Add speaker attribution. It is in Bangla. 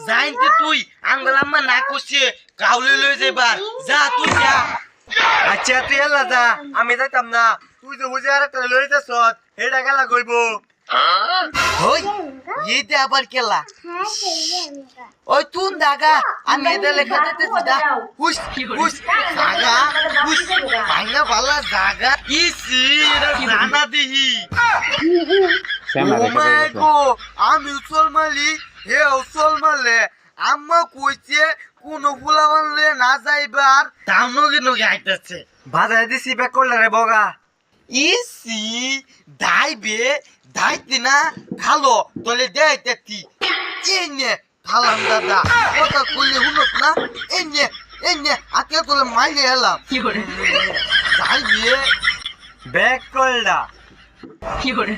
Speaker 1: যাইতে তুই আঙ্গলাম্মা না করছে কাউলে লই যাইবার যা তুই যা।
Speaker 2: আচ্ছা তুই এলা যা আমি যাইতাম না তুই যে বুঝে আর একটা লইতেছ এটা গেলা কইব
Speaker 1: হই এইটা আবার কেলা ওই তুই দাগা আমি এটা লেখা দিতেছি দা হুস হুস দাগা হুস ভাঙা ভালা জাগা ইসি এটা জানা দিহি ও মাই গো আমি উসল মালি হে উসল মারলে আম্মা কইছে কোন ফুলা মারলে না যাইবার দামনো কেন গাইতেছে
Speaker 2: বাজারে দিছি ব্যাক করলে রে বগা
Speaker 1: ইসি দাইবে দাইতে না খালো তোলে দেয়তে তি এনে খালাম দাদা কথা কইলে হুনক না এনে আজকে তোলে মাইলে এলাম দাইবে
Speaker 2: ব্যাক করলা
Speaker 3: কি করে